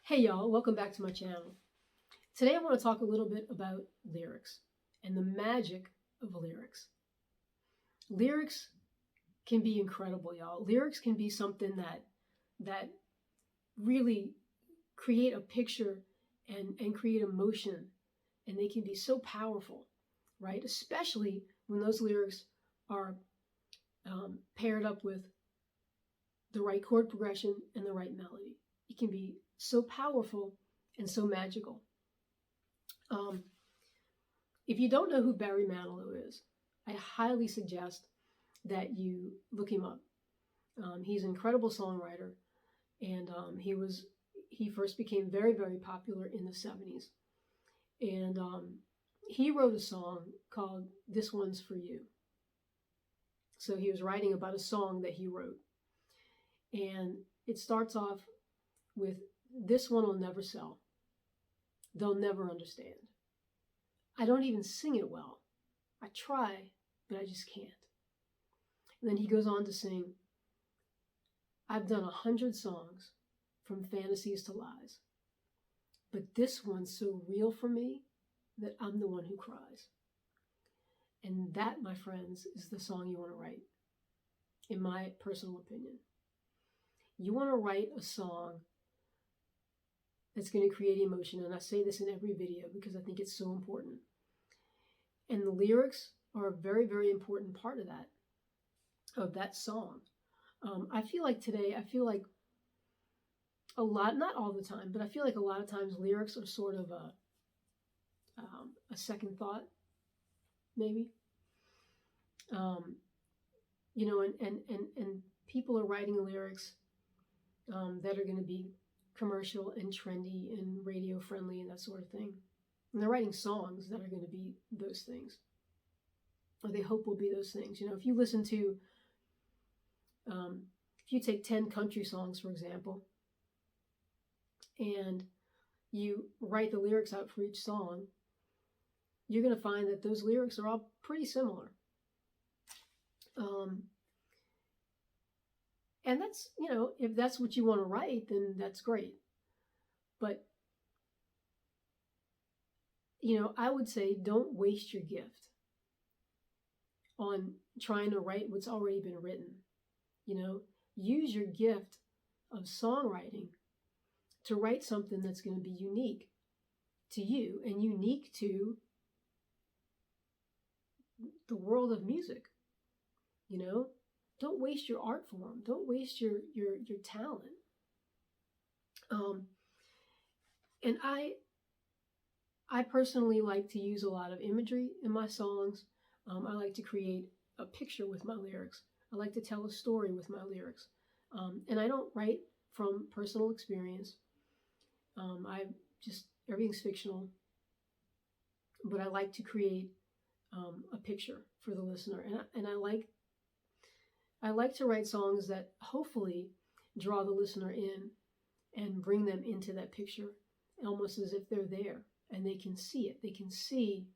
Hey y'all, welcome back to my channel. Today I want to talk a little bit about lyrics and the magic of lyrics. Lyrics can be incredible, y'all. Lyrics can be something that really create a picture and create emotion, and they can be so powerful, right? Especially when those lyrics are paired up with the right chord progression and the right melody. It can be so powerful and so magical. Um, if you don't know who Barry Manilow is, I highly suggest that you look him up. He's an incredible songwriter, and he first became very, very popular in the 70s. And he wrote a song called "This One's for You." So he was writing about a song that he wrote, and it starts off with, "This one will never sell. They'll never understand. I don't even sing it well. I try, but I just can't." And then he goes on to sing, "I've done 100 songs, from fantasies to lies, but this one's so real for me that I'm the one who cries." And that, my friends, is the song you want to write, in my personal opinion. You want to write a song that's going to create emotion, and I say this in every video because I think it's so important. And the lyrics are a very, very important part of that song. I feel like today, a lot, not all the time, but I feel like a lot of times lyrics are sort of a second thought, maybe. And people are writing lyrics that are going to be commercial and trendy and radio friendly and that sort of thing. And they're writing songs that are going to be those things, or they hope will be those things. If you listen to, if you take 10 country songs, for example, and you write the lyrics out for each song, you're going to find that those lyrics are all pretty similar. And that's, if that's what you want to write, then that's great. But, I would say don't waste your gift on trying to write what's already been written. Use your gift of songwriting to write something that's going to be unique to you and unique to the world of music. Don't waste your art form. Don't waste your talent. And I personally like to use a lot of imagery in my songs. I like to create a picture with my lyrics. I like to tell a story with my lyrics. And I don't write from personal experience. Everything's fictional. But I like to create a picture for the listener. And I like to write songs that hopefully draw the listener in and bring them into that picture, almost as if they're there and they can see it. They can see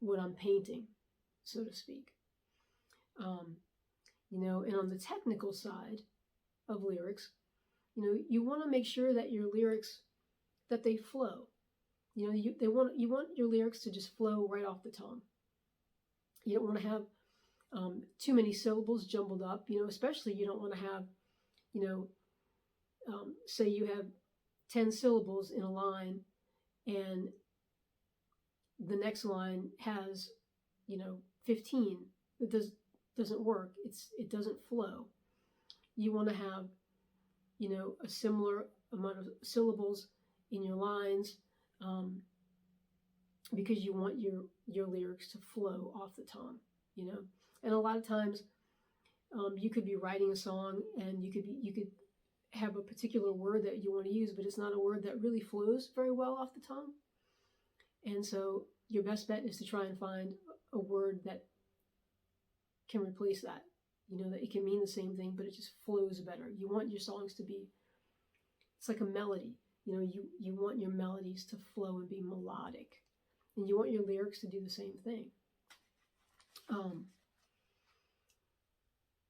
what I'm painting, so to speak. And on the technical side of lyrics, you want to make sure that your lyrics, that they flow. You want your lyrics to just flow right off the tongue. You don't want to have too many syllables jumbled up, especially you don't want to have, say you have 10 syllables in a line and the next line has, 15. It doesn't work. It doesn't flow. You want to have, a similar amount of syllables in your lines, because you want your lyrics to flow off the tongue, And a lot of times, you could be writing a song and you could have a particular word that you want to use, but it's not a word that really flows very well off the tongue. And so your best bet is to try and find a word that can replace that, that it can mean the same thing, but it just flows better. You want your songs to be, it's like a melody. You want your melodies to flow and be melodic, and you want your lyrics to do the same thing.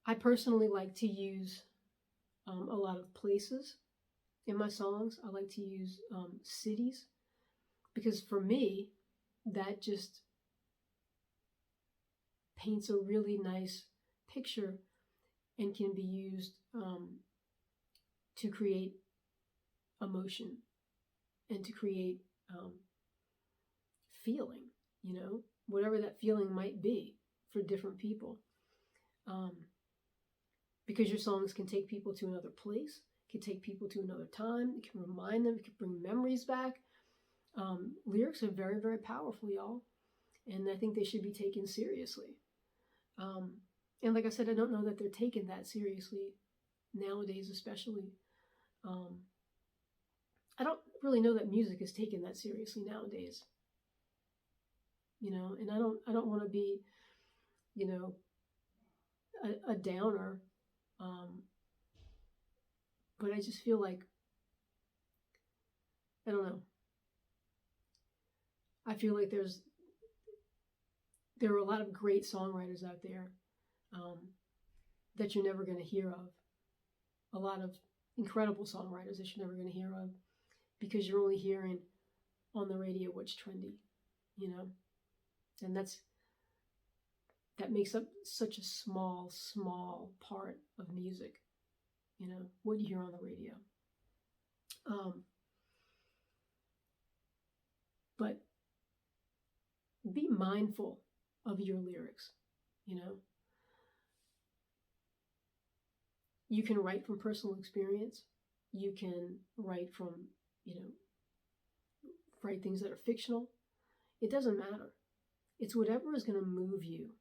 I personally like to use a lot of places in my songs. I like to use cities, because for me, that just paints a really nice picture and can be used to create emotion and to create feeling, whatever that feeling might be for different people. Because your songs can take people to another place, can take people to another time, it can remind them, it can bring memories back. Lyrics are very, very powerful, y'all, and I think they should be taken seriously. And like I said, I don't know that they're taken that seriously nowadays, especially. I don't really know that music is taken that seriously nowadays. And I don't want to be, a downer. But I just feel like, I don't know. I feel like there are a lot of great songwriters out there that you're never going to hear of. A lot of incredible songwriters that you're never going to hear of, because you're only hearing on the radio what's trendy, and that makes up such a small part of music, what you hear on the radio. But be mindful of your lyrics, You can write from personal experience. You can write from, write things that are fictional. It doesn't matter. It's whatever is going to move you,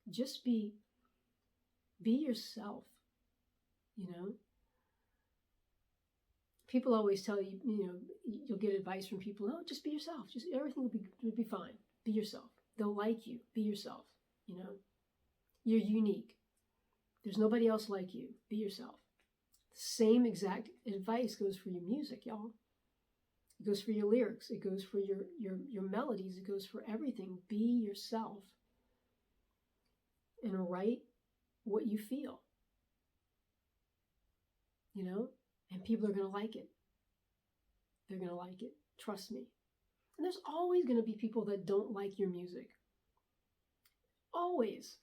Just be yourself, People always tell you, you'll get advice from people, oh, just be yourself. Just everything will be fine. Be yourself. They'll like you. Be yourself, You're unique. There's nobody else like you. Be yourself. The same exact advice goes for your music, y'all. It goes for your lyrics. It goes for your melodies. It goes for everything. Be yourself. And write what you feel. And people are going to like it. They're going to like it. Trust me. And there's always going to be people that don't like your music. Always.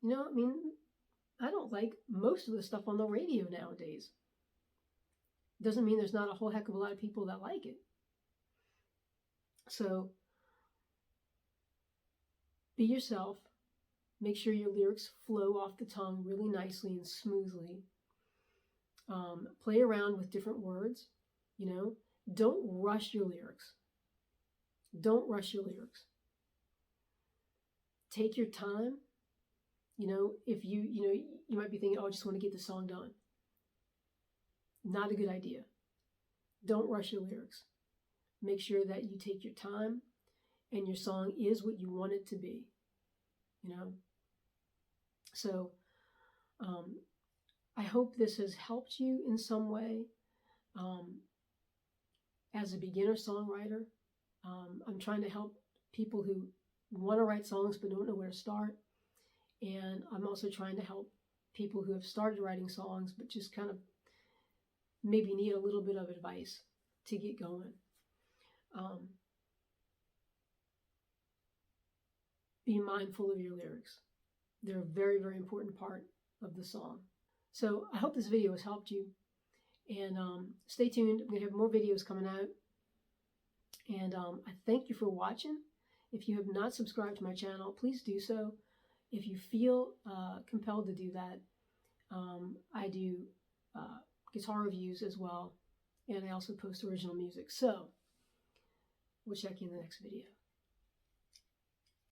I don't like most of the stuff on the radio nowadays. Doesn't mean there's not a whole heck of a lot of people that like it. So, be yourself. Make sure your lyrics flow off the tongue really nicely and smoothly. Play around with different words, Don't rush your lyrics. Don't rush your lyrics. Take your time. If you might be thinking, oh, I just want to get the song done. Not a good idea. Don't rush your lyrics. Make sure that you take your time and your song is what you want it to be, So, I hope this has helped you in some way. As a beginner songwriter, I'm trying to help people who want to write songs but don't know where to start. And I'm also trying to help people who have started writing songs but just kind of maybe need a little bit of advice to get going. Be mindful of your lyrics. They're a very, very important part of the song. So I hope this video has helped you. And stay tuned. I'm going to have more videos coming out. And I thank you for watching. If you have not subscribed to my channel, please do so. If you feel compelled to do that, I do guitar reviews as well. And I also post original music. So we'll check you in the next video.